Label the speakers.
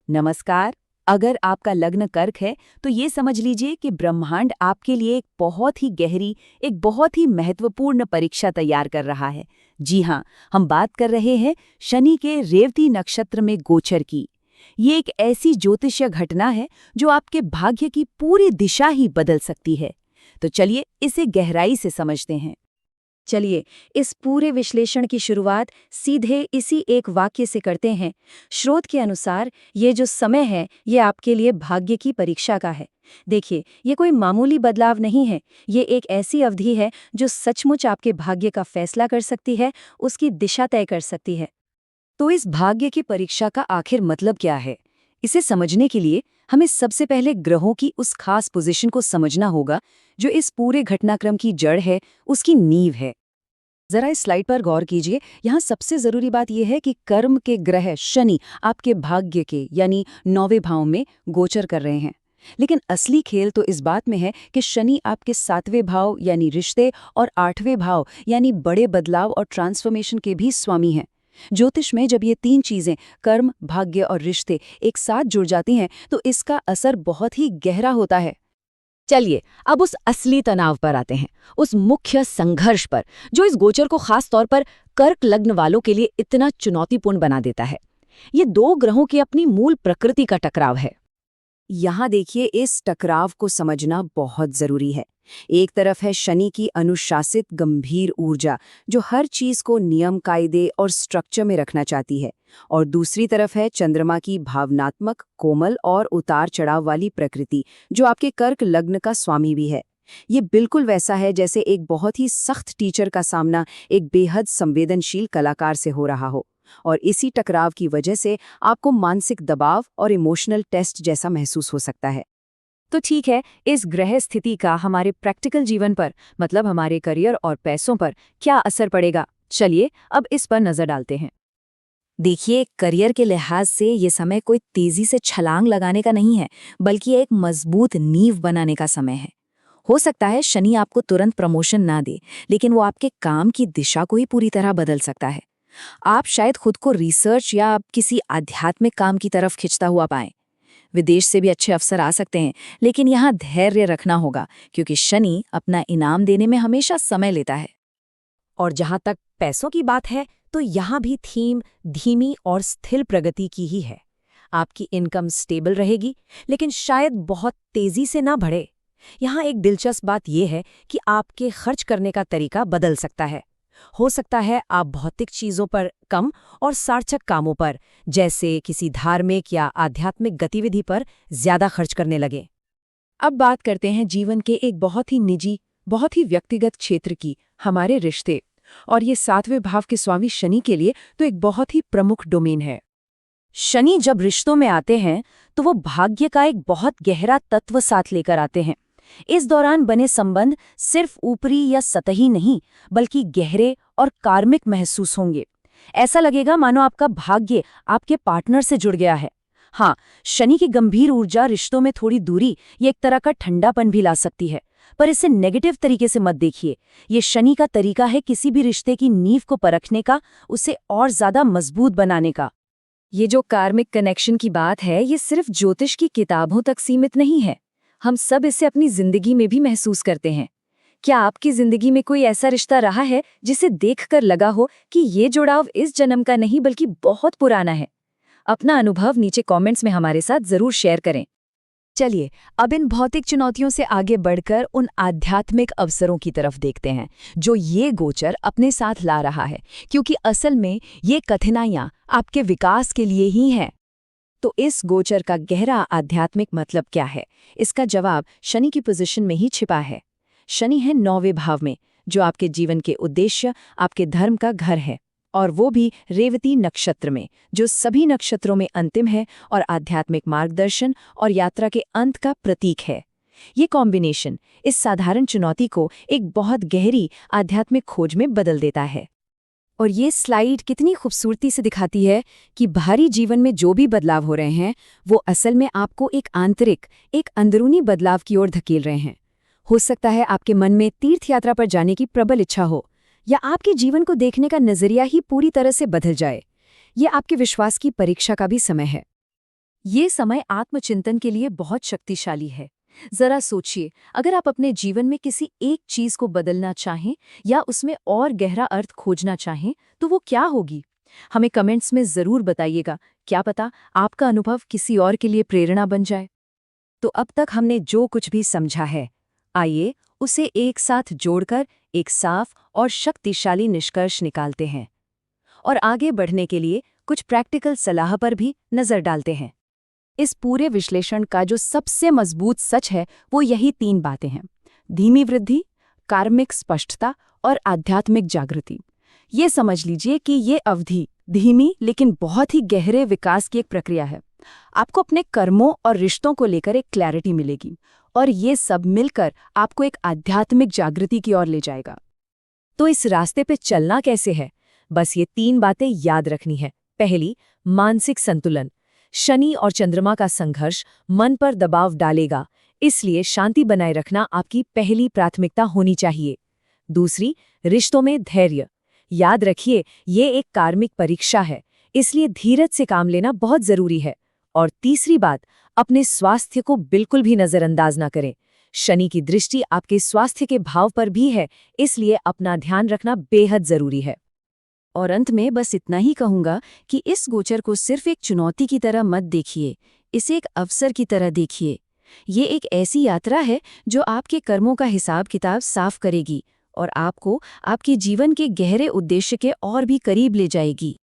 Speaker 1: नमस्कार। अगर आपका लग्न कर्क है तो ये समझ लीजिए कि ब्रह्मांड आपके लिए एक बहुत ही गहरी, एक बहुत ही महत्वपूर्ण परीक्षा तैयार कर रहा है। जी हाँ, हम बात कर रहे हैं शनि के रेवती नक्षत्र में गोचर की। ये एक ऐसी ज्योतिषीय घटना है जो आपके भाग्य की पूरी दिशा ही बदल सकती है। तो चलिए इसे गहराई से समझते हैं।
Speaker 2: चलिए, इस पूरे विश्लेषण की शुरुआत सीधे इसी एक वाक्य से करते हैं। स्रोत के अनुसार ये जो समय है, ये आपके लिए भाग्य की परीक्षा का है। देखिए, ये कोई मामूली बदलाव नहीं है। ये एक ऐसी अवधि है जो सचमुच आपके भाग्य का फैसला कर सकती है, उसकी दिशा तय कर सकती है।
Speaker 1: तो इस भाग्य की परीक्षा का आखिर मतलब क्या है? इसे समझने के लिए हमें सबसे पहले ग्रहों की उस खास पोजीशन को समझना होगा जो इस पूरे घटनाक्रम की जड़ है, उसकी नींव है। जरा इस स्लाइड पर गौर कीजिए। यहाँ सबसे जरूरी बात यह है कि कर्म के ग्रह शनि आपके भाग्य के यानी 9वें भाव में गोचर कर रहे हैं। लेकिन असली खेल तो इस बात में है कि शनि आपके 7वें भाव यानी रिश्ते और 8वें भाव यानी बड़े बदलाव और ट्रांसफॉर्मेशन के भी स्वामी हैं। ज्योतिष में जब ये तीन चीजें कर्म, भाग्य और रिश्ते एक साथ जुड़ जाती हैं तो इसका असर बहुत ही गहरा होता है। चलिए अब उस असली तनाव पर आते हैं, उस मुख्य संघर्ष पर जो इस गोचर को खास तौर पर कर्क लग्न वालों के लिए इतना चुनौतीपूर्ण बना देता है। ये दो ग्रहों की अपनी मूल प्रकृति का टकराव है। यहाँ देखिए, इस टकराव को समझना बहुत जरूरी है। एक तरफ है शनि की अनुशासित गंभीर ऊर्जा जो हर चीज को नियम, कायदे और स्ट्रक्चर में रखना चाहती है, और दूसरी तरफ है चंद्रमा की भावनात्मक, कोमल और उतार चढ़ाव वाली प्रकृति जो आपके कर्क लग्न का स्वामी भी है। ये बिल्कुल वैसा है जैसे एक बहुत ही सख्त टीचर का सामना एक बेहद संवेदनशील कलाकार से हो रहा हो, और इसी टकराव की वजह से आपको मानसिक दबाव और इमोशनल टेस्ट जैसा महसूस हो सकता है। तो ठीक है, इस ग्रह स्थिति का हमारे प्रैक्टिकल जीवन पर, मतलब हमारे करियर और पैसों पर क्या असर पड़ेगा? चलिए अब इस पर नजर डालते हैं। देखिए, करियर के लिहाज से ये समय कोई तेजी से छलांग लगाने का नहीं है, बल्कि एक मजबूत नींव बनाने का समय है। हो सकता है शनि आपको तुरंत प्रमोशन ना दे, लेकिन वो आपके काम की दिशा को ही पूरी तरह बदल सकता है। आप शायद खुद को रिसर्च या किसी आध्यात्मिक काम की तरफ खिंचता हुआ पाएं। विदेश से भी अच्छे अवसर आ सकते हैं, लेकिन यहाँ धैर्य रखना होगा क्योंकि शनि अपना इनाम देने में हमेशा समय लेता है। और जहाँ तक पैसों की बात है तो यहाँ भी थीम धीमी और स्थिर प्रगति की ही है। आपकी इनकम स्टेबल रहेगी, लेकिन शायद बहुत तेजी से ना बढ़े। यहाँ एक दिलचस्प बात यह है कि आपके खर्च करने का तरीका बदल सकता है। हो सकता है आप भौतिक चीजों पर कम और सार्थक कामों पर, जैसे किसी धार्मिक या आध्यात्मिक गतिविधि पर ज्यादा खर्च करने लगे। अब बात करते हैं जीवन के एक बहुत ही निजी, बहुत ही व्यक्तिगत क्षेत्र की, हमारे रिश्ते। और ये 7वें भाव के स्वामी शनि के लिए तो एक बहुत ही प्रमुख डोमेन है। शनि जब रिश्तों में आते हैं तो वो भाग्य का एक बहुत गहरा तत्व साथ लेकर आते हैं। इस दौरान बने संबंध सिर्फ ऊपरी या सतही नहीं, बल्कि गहरे और कार्मिक महसूस होंगे। ऐसा लगेगा मानो आपका भाग्य आपके पार्टनर से जुड़ गया है। हाँ, शनि की गंभीर ऊर्जा रिश्तों में थोड़ी दूरी, ये एक तरह का ठंडापन भी ला सकती है, पर इसे नेगेटिव तरीके से मत देखिए। ये शनि का तरीका है किसी भी रिश्ते की नींव को परखने का, उसे और ज्यादा मजबूत बनाने का। ये जो कार्मिक कनेक्शन की बात है, ये सिर्फ ज्योतिष की किताबों तक सीमित नहीं है। हम सब इसे अपनी जिंदगी में भी महसूस करते हैं। क्या आपकी जिंदगी में कोई ऐसा रिश्ता रहा है जिसे देखकर लगा हो कि ये जुड़ाव इस जन्म का नहीं बल्कि बहुत पुराना है? अपना अनुभव नीचे कमेंट्स में हमारे साथ जरूर शेयर करें। चलिए अब इन भौतिक चुनौतियों से आगे बढ़कर उन आध्यात्मिक अवसरों की तरफ देखते हैं जो ये गोचर अपने साथ ला रहा है, क्योंकि असल में ये कठिनाइयां आपके विकास के लिए ही हैं। तो इस गोचर का गहरा आध्यात्मिक मतलब क्या है? इसका जवाब शनि की पोजीशन में ही छिपा है। शनि है 9वें भाव में, जो आपके जीवन के उद्देश्य, आपके धर्म का घर है, और वो भी रेवती नक्षत्र में, जो सभी नक्षत्रों में अंतिम है और आध्यात्मिक मार्गदर्शन और यात्रा के अंत का प्रतीक है। ये कॉम्बिनेशन इस साधारण चुनौती को एक बहुत गहरी आध्यात्मिक खोज में बदल देता है। और ये स्लाइड कितनी खूबसूरती से दिखाती है कि बाहरी जीवन में जो भी बदलाव हो रहे हैं वो असल में आपको एक आंतरिक, एक अंदरूनी बदलाव की ओर धकेल रहे हैं। हो सकता है आपके मन में तीर्थ यात्रा पर जाने की प्रबल इच्छा हो, या आपके जीवन को देखने का नजरिया ही पूरी तरह से बदल जाए। ये आपके विश्वास की परीक्षा का भी समय है।
Speaker 2: ये समय आत्मचिंतन के लिए बहुत शक्तिशाली है। जरा सोचिए, अगर आप अपने जीवन में किसी एक चीज को बदलना चाहें या उसमें और गहरा अर्थ खोजना चाहें, तो वो क्या होगी? हमें कमेंट्स में जरूर बताइएगा। क्या पता आपका अनुभव किसी और के लिए प्रेरणा बन जाए।
Speaker 1: तो अब तक हमने जो कुछ भी समझा है, आइए उसे एक साथ जोड़कर एक साफ और शक्तिशाली निष्कर्ष निकालते हैं और आगे बढ़ने के लिए कुछ प्रैक्टिकल सलाह पर भी नजर डालते हैं।
Speaker 2: इस पूरे विश्लेषण का जो सबसे मजबूत सच है वो यही 3 बातें हैं: धीमी वृद्धि, कार्मिक स्पष्टता और आध्यात्मिक जागृति। ये समझ लीजिए कि ये अवधि धीमी लेकिन बहुत ही गहरे विकास की एक प्रक्रिया है। आपको अपने कर्मों और रिश्तों को लेकर एक क्लैरिटी मिलेगी और ये सब मिलकर आपको एक आध्यात्मिक जागृति की ओर ले जाएगा।
Speaker 1: तो इस रास्ते पे चलना कैसे है? बस ये 3 बातें याद रखनी है। पहली, मानसिक संतुलन। शनि और चंद्रमा का संघर्ष मन पर दबाव डालेगा, इसलिए शांति बनाए रखना आपकी पहली प्राथमिकता होनी चाहिए। दूसरी, रिश्तों में धैर्य। याद रखिए, ये एक कार्मिक परीक्षा है, इसलिए धीरज से काम लेना बहुत जरूरी है। और तीसरी बात, अपने स्वास्थ्य को बिल्कुल भी नजरअंदाज ना करें। शनि की दृष्टि आपके स्वास्थ्य के भाव पर भी है, इसलिए अपना ध्यान रखना बेहद जरूरी है।
Speaker 2: और अंत में बस इतना ही कहूंगा कि इस गोचर को सिर्फ एक चुनौती की तरह मत देखिए, इसे एक अवसर की तरह देखिए। ये एक ऐसी यात्रा है जो आपके कर्मों का हिसाब किताब साफ करेगी और आपको आपके जीवन के गहरे उद्देश्य के और भी करीब ले जाएगी।